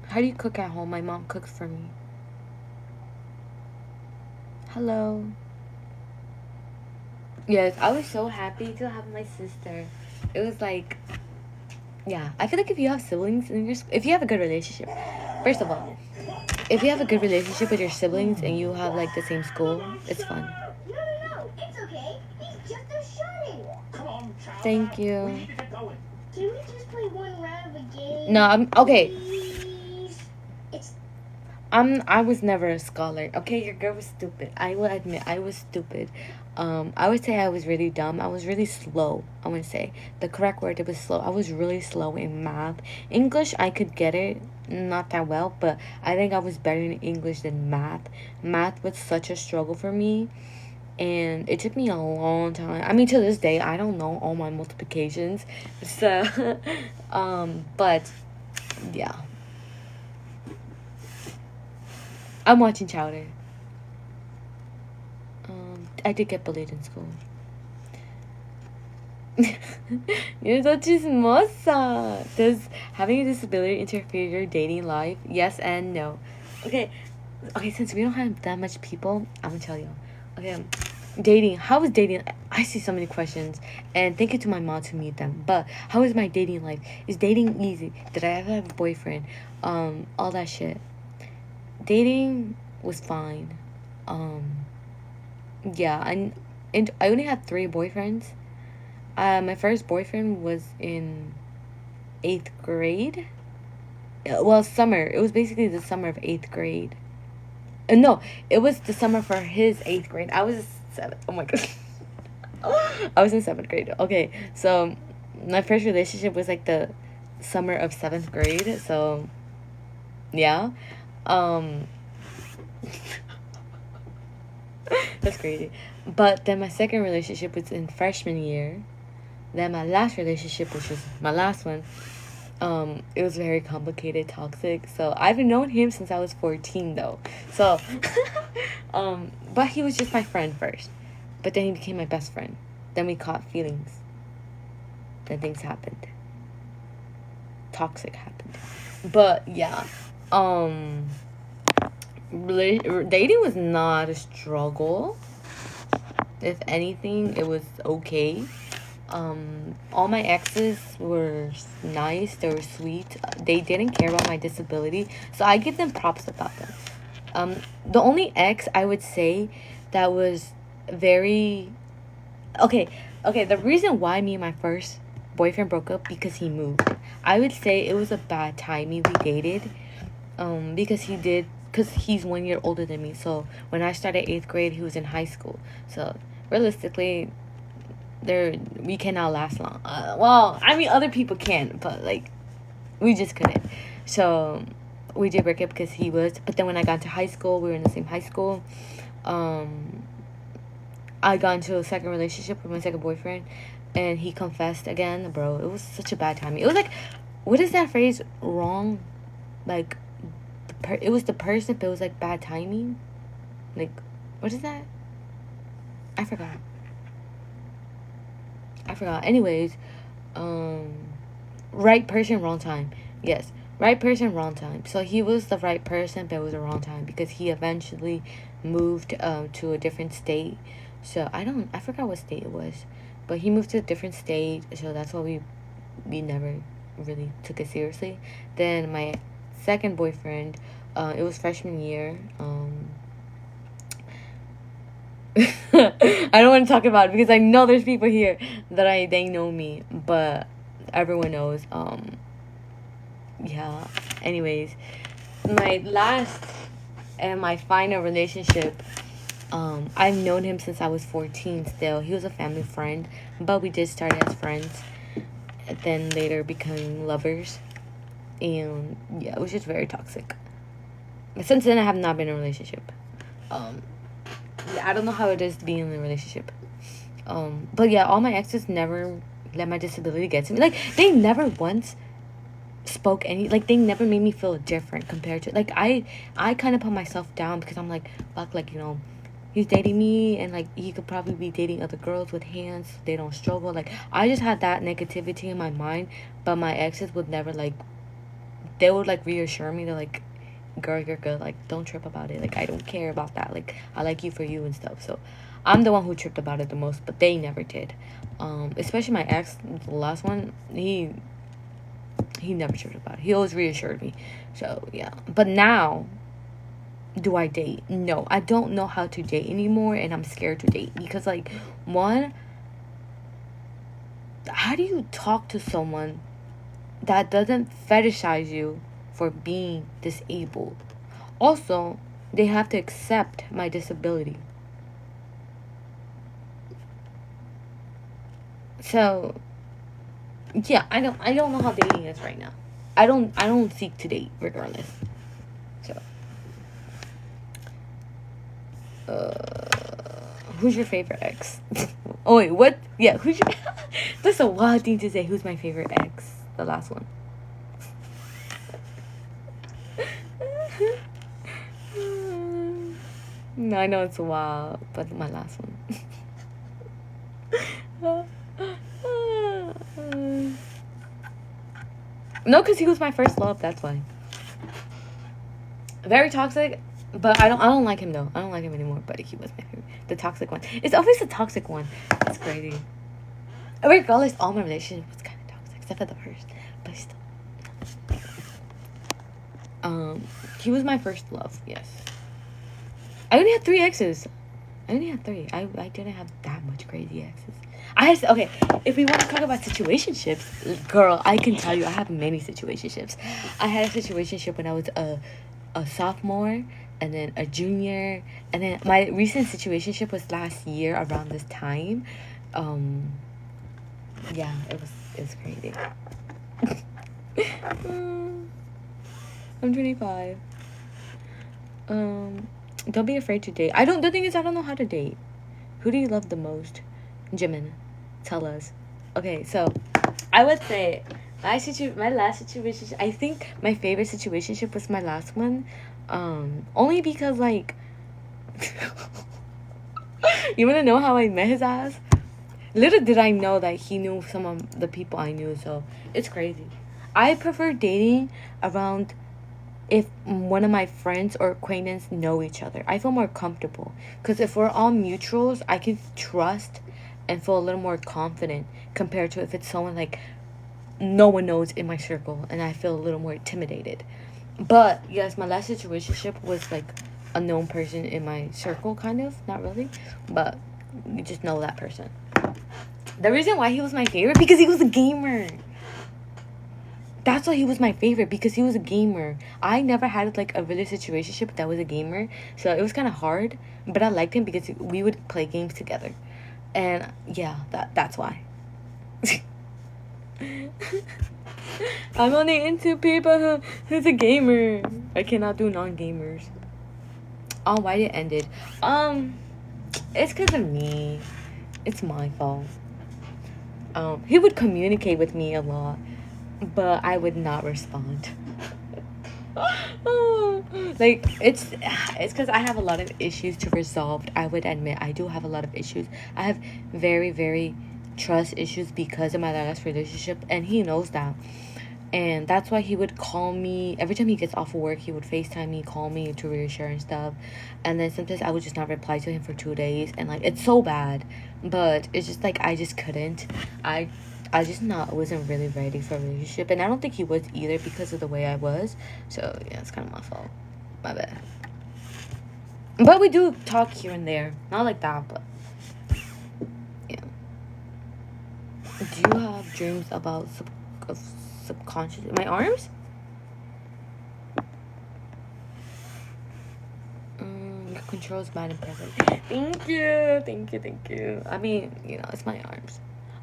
How do you cook at home? My mom cooks for me. Hello. Yes, I was so happy to have my sister. It was like, yeah. I feel like if you have siblings in if you have a good relationship, first of all, if you have a good relationship with your siblings and you have like the same school, it's fun. No, it's okay. He's just a shorty. Come on, child. Thank you. We need to get going. Can we just play one round of a game? No, I'm okay. Please? It's I was never a scholar. Okay, your girl was stupid. I will admit I was stupid. I would say I was really dumb. I was really slow. I would say the correct word, it was slow. I was really slow in math. English, I could get it, not that well, but I think I was better in English than math. Math was such a struggle for me. and it took me a long time. I mean, to this day, I don't know all my multiplications. So, but yeah, I'm watching Chowder. I did get bullied in school. You're so chismosa. Does having a disability interfere your dating life? Yes and no. Okay, since we don't have that much people, I'm gonna tell you. Okay, dating. How was dating? I see so many questions, and thank you to my mom to meet them. But how is my dating life? Is dating easy? Did I ever have a boyfriend? All that shit. Dating was fine. Yeah, and I only had 3 boyfriends. My first boyfriend was in 8th grade. Well, summer. It was basically the summer of 8th grade. No, it was the summer for his 8th grade. I was 7. Oh my god. I was in 7th grade. Okay, so my first relationship was like the summer of 7th grade. So yeah, um, that's crazy. But then my second relationship was in freshman year. Then my last relationship, which was my last one, it was very complicated, toxic. So I've known him since I was 14 though. So but he was just my friend first. But then he became my best friend. Then we caught feelings. Then things happened. Toxic happened. But yeah. Dating was not a struggle. If anything, it was okay. All my exes were nice. They were sweet. They didn't care about my disability, so I give them props about them. The only ex I would say that was very okay. The reason why me and my first boyfriend broke up because he moved. I would say it was a bad timing we dated. Because he's 1 year older than me. So when I started 8th grade, he was in high school. So realistically, we cannot last long. Well, I mean, other people can, but like we just couldn't. So we did break up because he was. But then when I got into high school, we were in the same high school. I got into a second relationship with my second boyfriend, and he confessed again. Bro, it was such a bad timing. It was like, what is that phrase? Wrong, like it was the person, but it was like bad timing. Like, what is that? I forgot. Anyways, right person, wrong time. Yes, right person, wrong time. So he was the right person, but it was the wrong time because he eventually moved to a different state. So I forgot what state it was, but he moved to a different state. So that's why we never really took it seriously. Then my second boyfriend, it was freshman year. I don't want to talk about it because I know there's people here that they know me, but everyone knows. Yeah. Anyways, my last and my final relationship, I've known him since I was 14 still. He was a family friend, but we did start as friends, and then later becoming lovers. And yeah, it was just very toxic. Since then, I have not been in a relationship. I don't know how it is being in a relationship. But yeah, all my exes never let my disability get to me. Like, they never once spoke like, they never made me feel different compared to, like, I kind of put myself down because I'm like, fuck, like, he's dating me, and like he could probably be dating other girls with hands. They don't struggle. Like, I just had that negativity in my mind, but my exes would never, like, they would like reassure me. They're like, girl, you're good, like, don't trip about it, like, I don't care about that, like, I like you for you and stuff. So I'm the one who tripped about it the most, but they never did. Especially my ex, the last one, he never tripped about it. He always reassured me. So yeah. But now, do I date? No, I don't know how to date anymore, and I'm scared to date because, like, one, how do you talk to someone that doesn't fetishize you for being disabled? Also, they have to accept my disability. So yeah, I don't know how dating is right now. I don't seek to date regardless. So Who's your favorite ex? Oh wait, what? Yeah, who's your? That's a wild thing to say. Who's my favorite ex? The last one. No, I know it's wild, but my last one. No, because he was my first love. That's why. Very toxic, but I don't like him though. I don't like him anymore. But he was my favorite. The toxic one. It's always the toxic one. It's crazy. Regardless, all my relationships was kind of toxic, except for the first. But still. He was my first love. Yes. I only had 3 exes. I only had 3. I didn't have that much crazy exes. Okay, if we want to talk about situationships, girl, I can tell you I have many situationships. I had a situationship when I was a sophomore, and then a junior, and then my recent situationship was last year around this time. Yeah, it was crazy. I'm 25. Don't be afraid to date. The thing is, I don't know how to date. Who do you love the most? Jimin, tell us. Okay, so I would say my last situation. I think my favorite situationship was my last one. Only because like, you wanna know how I met his ass? Little did I know that he knew some of the people I knew. So it's crazy. I prefer dating around if one of my friends or acquaintances know each other. I feel more comfortable. Because if we're all mutuals, I can trust and feel a little more confident compared to if it's someone like no one knows in my circle and I feel a little more intimidated. But yes, my last situationship was like a known person in my circle, kind of. Not really, but you just know that person. The reason why he was my favorite, because he was a gamer. That's why he was my favorite, because he was a gamer. I never had like a really situationship that was a gamer, so it was kind of hard. But I liked him because we would play games together, and yeah, that's why. I'm only into people who's a gamer. I cannot do non-gamers. Oh, why it ended? It's because of me. It's my fault. He would communicate with me a lot, but I would not respond. Like it's because I have a lot of issues to resolve. I would admit I do have a lot of issues. I have very, very trust issues because of my last relationship, and he knows that. And that's why he would call me every time he gets off of work. He would FaceTime me, call me to reassure and stuff. And then sometimes I would just not reply to him for 2 days, and like it's so bad, but it's just like I just couldn't. I wasn't really ready for a relationship, and I don't think he was either because of the way I was. So yeah, it's kind of my fault. My bad. But we do talk here and there, not like that, but yeah. Do you have dreams about subconscious? My arms? Controls bad and present. Thank you. I mean, it's my arms.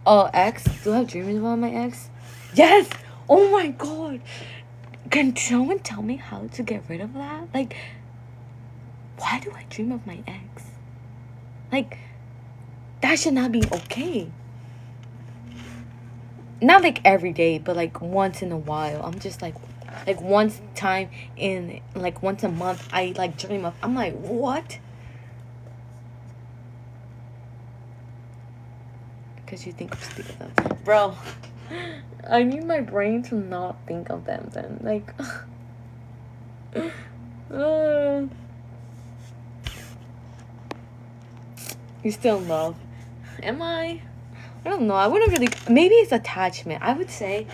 Oh, ex? Do I have dreams about my ex? Yes! Oh my god! Can someone tell me how to get rid of that? Like, why do I dream of my ex? Like, that should not be okay. Not like every day, but like once in a while. I'm just like once a month, I like dream of. I'm like, what? Because you think I'm stupid, bro. I need my brain to not think of them then. Like, you still in love? Am I? I don't know. I wouldn't really. Maybe it's attachment. I wouldn't say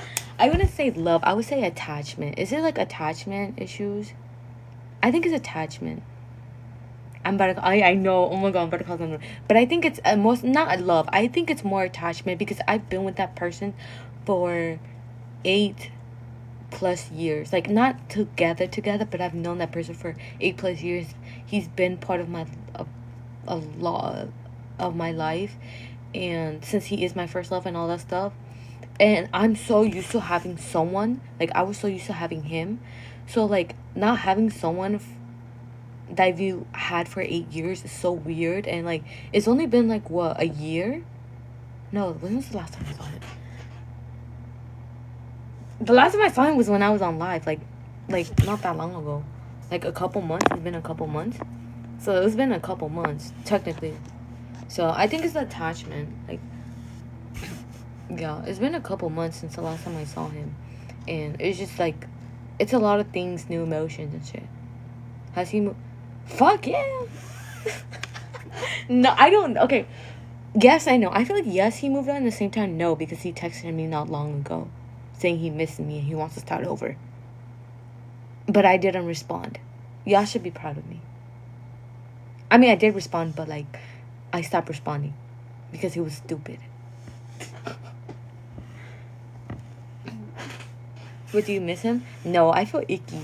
love. I would say attachment. Is it like attachment issues? I think it's attachment. I know. Oh my god, I'm about to call them. But I think it's not love. I think it's more attachment because I've been with that person for 8+ years. Like not together, but I've known that person for 8+ years. He's been part of a lot of my life. And since he is my first love and all that stuff, and I'm so used to having someone, like I was so used to having him, so like not having someone that we've had for 8 years is so weird, and like it's only been like what, a year? No, when was the last time I saw him? The last time I saw him was when I was on live, like not that long ago, like a couple months. It's been a couple months, so it's been a couple months technically. So I think it's the attachment. Like, yeah, it's been a couple months since the last time I saw him, and it's just like, it's a lot of things, new emotions and shit. Has he moved? Fuck yeah. No, I don't. Okay, yes, I know. I feel like yes, he moved on. At the same time, no, because he texted me not long ago, saying he missed me and he wants to start over. But I didn't respond. Y'all should be proud of me. I mean, I did respond, but like, I stopped responding because he was stupid. But do you miss him? No, I feel icky.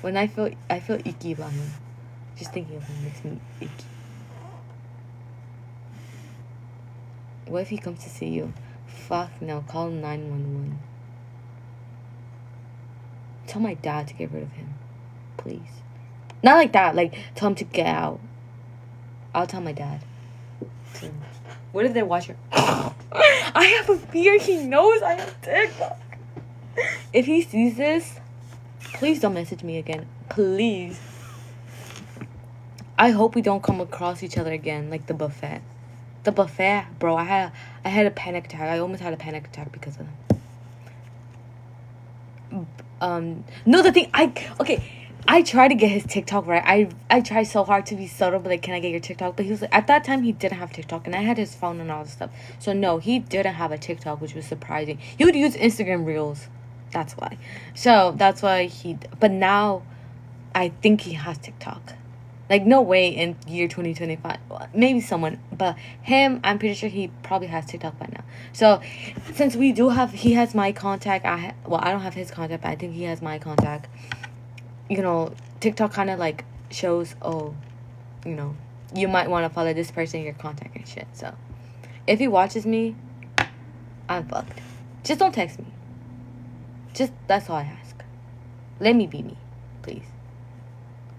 When I feel icky about him. Just thinking of him makes me icky. What if he comes to see you? Fuck no, call 911. Tell my dad to get rid of him. Please. Not like that, like tell him to get out. I'll tell my dad. So, what if they're watching? I have a fear he knows I have TikTok. If he sees this, please don't message me again. Please. I hope we don't come across each other again, like the buffet. The buffet, bro. I had a panic attack. I almost had a panic attack because of them. No, the thing, I tried to get his TikTok right. I tried so hard to be subtle, but like, can I get your TikTok? But he was like, at that time he didn't have TikTok, and I had his phone and all this stuff. So no, he didn't have a TikTok, which was surprising. He would use Instagram Reels. That's why. So that's why but now I think he has TikTok. Like, no way in year 2025. Maybe someone, but him, I'm pretty sure he probably has TikTok by now. So, since he has my contact. I don't have his contact, but I think he has my contact. You know, TikTok kind of like shows, oh, you know, you might want to follow this person in your contact and shit. So, if he watches me, I'm fucked. Just don't text me. Just, that's all I ask. Let me be me, please.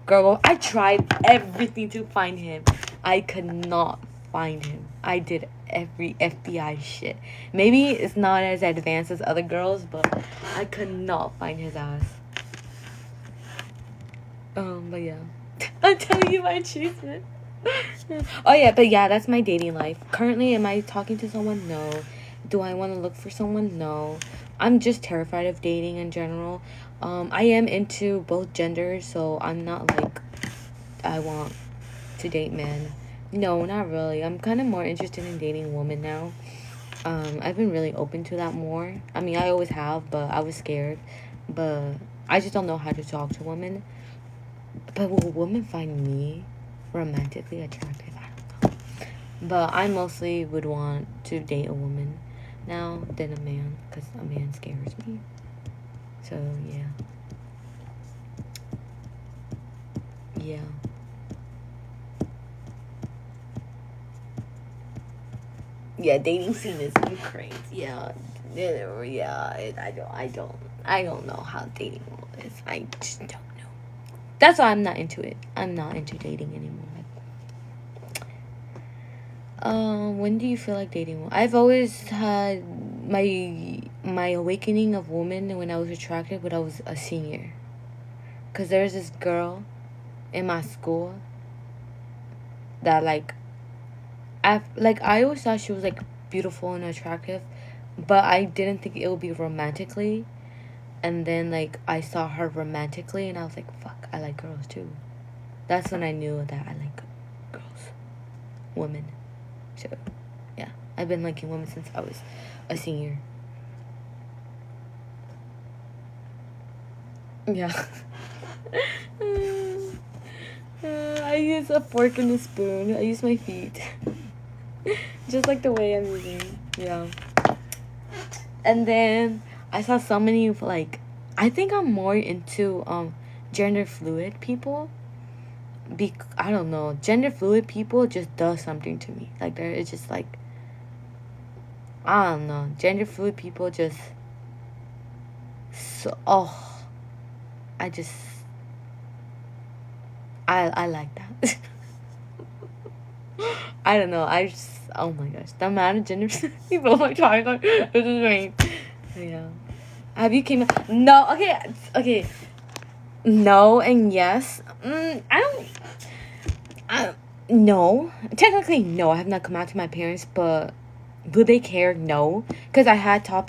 Girl, I tried everything to find him. I could not find him. I did every FBI shit. Maybe it's not as advanced as other girls, but I could not find his ass. But yeah. I'm telling you my achievement. Oh yeah, but yeah, that's my dating life. Currently, am I talking to someone? No. Do I want to look for someone? No. I'm just terrified of dating in general. I am into both genders, so I'm not like, I want to date men. No, not really. I'm kind of more interested in dating women now. I've been really open to that more. I mean, I always have, but I was scared. But I just don't know how to talk to women. But will women find me romantically attractive? I don't know. But I mostly would want to date a woman now than a man, because a man scares me. So, yeah. Yeah. Yeah, dating scene is crazy. Yeah. Yeah, I don't know how dating is. I just don't know. That's why I'm not into it. I'm not into dating anymore. When do you feel like dating? I've always had my awakening of woman when I was attracted when I was a senior. Cause there's this girl in my school that I always thought she was like beautiful and attractive, but I didn't think it would be romantically. And then like I saw her romantically, and I was like, fuck, I like girls too. That's when I knew that I like girls, women. So, yeah, I've been liking women since I was a senior. Yeah. I use a fork and a spoon. I use my feet. Just like the way I'm using. Yeah. And then I saw so many like, I think I'm more into gender fluid people. I don't know, gender fluid people just does something to me. Like it's just like, I don't know, gender fluid people just I like that. I don't know. I just, oh my gosh, the amount of gender people are trying to, this is great. Yeah. Have you came? No. Okay. Okay. No and yes. I don't. I no. Technically, no. I have not come out to my parents, but would they care? No. Because I have talked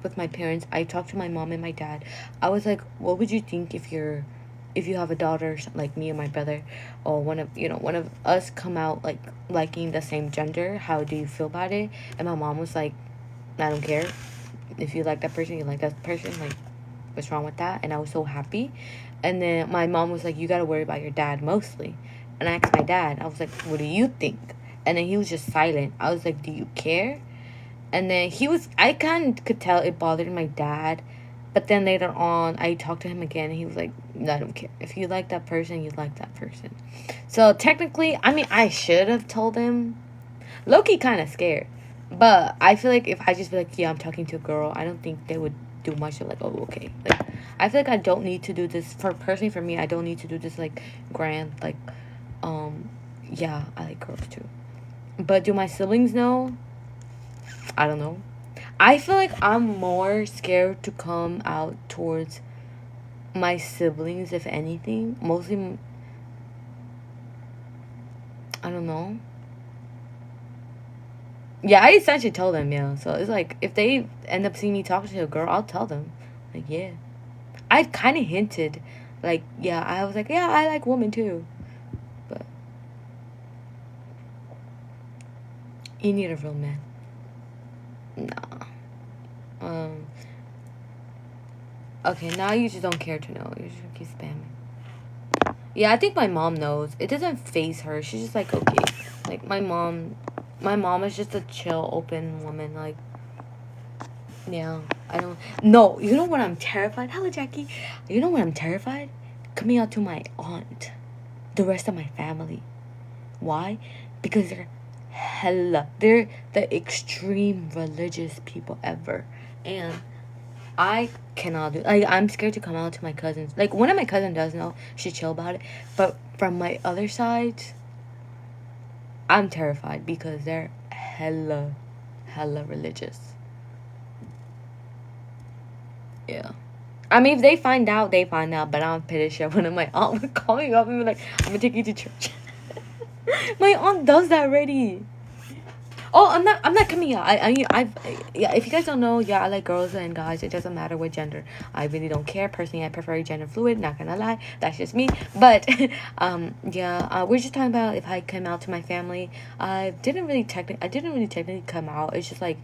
with my parents. I talked to my mom and my dad. I was like, what would you think if you have a daughter like me or my brother, or one of us come out like liking the same gender? How do you feel about it? And my mom was like, I don't care. If you like that person, you like that person. Like, what's wrong with that? And I was so happy. And then my mom was like, you gotta worry about your dad mostly. And I asked my dad, I was like, what do you think? And then he was just silent. I was like, do you care? And then I kind of could tell it bothered my dad. But then later on, I talked to him again, and he was like, I don't care. If you like that person, you like that person. So technically, I mean, I should have told him. Low-key kind of scared. But I feel like if I just be like, yeah, I'm talking to a girl, I don't think they would do much of like, oh, okay. Like, I feel like I don't need to do this, personally for me, I don't need to do this, like, grand, like, yeah, I like girls too. But do my siblings know? I don't know. I feel like I'm more scared to come out towards my siblings, if anything. Mostly, I don't know. Yeah, I essentially told them, yeah. So it's like, if they end up seeing me talking to a girl, I'll tell them. Like, yeah. I kind of hinted. Like, yeah, I was like, yeah, I like women too. But you need a real man. Nah. Okay, now you just don't care to know. You just keep spamming. Yeah, I think my mom knows. It doesn't faze her. She's just like, okay. Like, my mom is just a chill, open woman. Like, yeah, I don't. No, you know what I'm terrified? Hello, Jackie. You know what I'm terrified? Coming out to my aunt. The rest of my family. Why? Because they're the extreme religious people ever. And I cannot do, like, I'm scared to come out to my cousins. Like, one of my cousins does know. She's chill about it. But from my other side, I'm terrified because they're hella religious. Yeah. I mean, if they find out, they find out. But I'm pretty sure one of my aunt would call me up and be like, I'm gonna take you to church. My aunt does that already. Oh, I'm not coming out. Yeah, if you guys don't know, yeah, I like girls and guys. It doesn't matter what gender. I really don't care. Personally, I prefer gender fluid. Not gonna lie, that's just me. But, yeah, we're just talking about if I come out to my family. I didn't really technically come out. It's just like,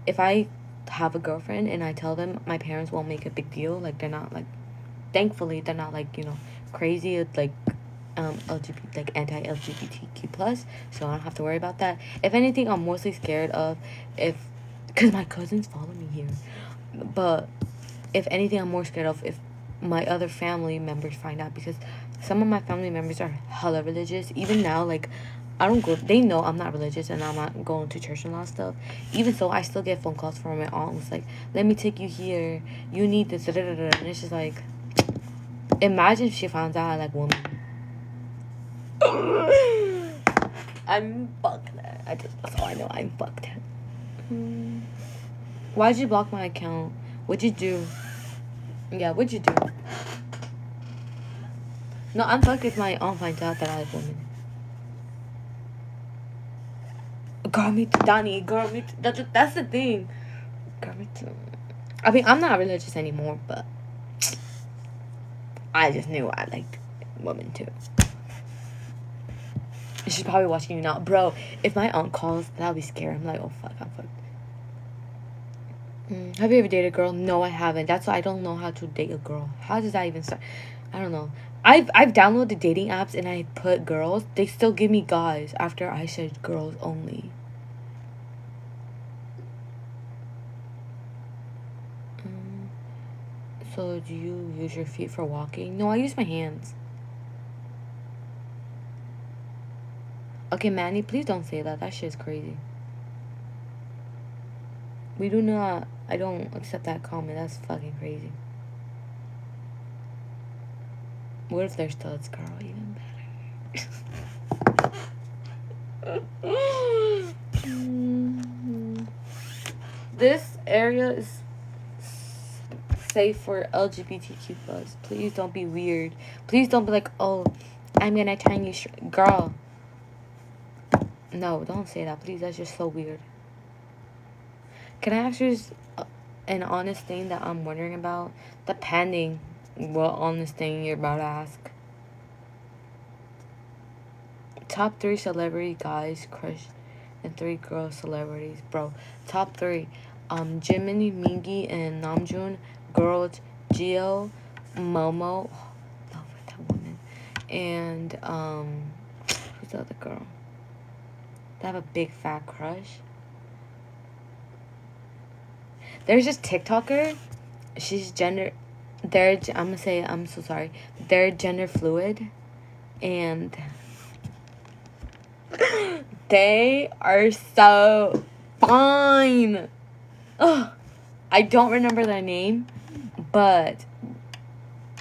if I have a girlfriend and I tell them, my parents won't make a big deal. Like, they're not like, thankfully, they're not like, crazy, like, LGBT, like anti-LGBTQ plus, so I don't have to worry about that. If anything, I'm mostly scared of because my cousins follow me here, but if anything, I'm more scared of if my other family members find out, because some of my family members are hella religious. Even now, like, I don't go, they know I'm not religious and I'm not going to church and all that stuff. Even so, I still get phone calls from my aunt who's like, let me take you here, you need this, and it's just like, imagine if she finds out I like women. I'm fucked. That's all I know. I'm fucked. Why'd you block my account? What'd you do? Yeah, what'd you do? No, I'm fucked if my aunt finds out that I like women. Girl, me too, Donnie. Girl, me too. That's the thing. Girl, me too. I mean, I'm not religious anymore, but I just knew I liked women too. She's probably watching you now. Bro, if my aunt calls, that'll be scary. I'm like, oh, fuck, I'm fucked. Have you ever dated a girl? No, I haven't. That's why I don't know how to date a girl. How does that even start? I don't know. I've downloaded the dating apps and I put girls. They still give me guys after I said girls only. So do you use your feet for walking? No, I use my hands. Okay, Manny, please don't say that. That shit's crazy. We do not. I don't accept that comment. That's fucking crazy. What if they're studs, girl? Even better. This area is safe for LGBTQ plus. Please don't be weird. Please don't be like, oh, I'm gonna Chinese girl. No, don't say that, please. That's just so weird. Can I ask you just an honest thing that I'm wondering about? Depending what honest thing you're about to ask. Top 3 celebrity guys crush and 3 girl celebrities, bro. Top 3. Jimin, Mingi, and Namjoon. Girls, Gio, Momo. Oh, love with that woman. And who's the other girl? They have a big fat crush. There's this TikToker. She's gender. I'm gonna say, I'm so sorry. They're gender fluid, and they are so fine. Ugh. I don't remember their name, but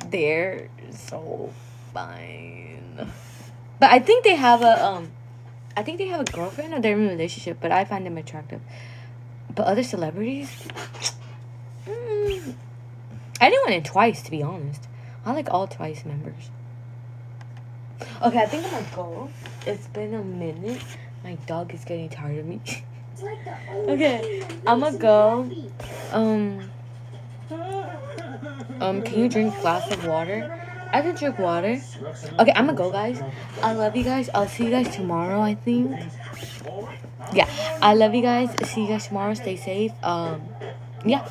they're so fine. But I think they have a girlfriend, or they're in a relationship, but I find them attractive. But other celebrities, I didn't want it twice, to be honest. I like all Twice members. Okay, I think I'm gonna go. It's been a minute. My dog is getting tired of me. It's like the only Okay, thing that I'ma makes me go. happy. Can you drink a glass of water? I can drink water. Okay, I'm gonna go, guys. I love you guys. I'll see you guys tomorrow, I think. Yeah, I love you guys. See you guys tomorrow. Stay safe. Yeah.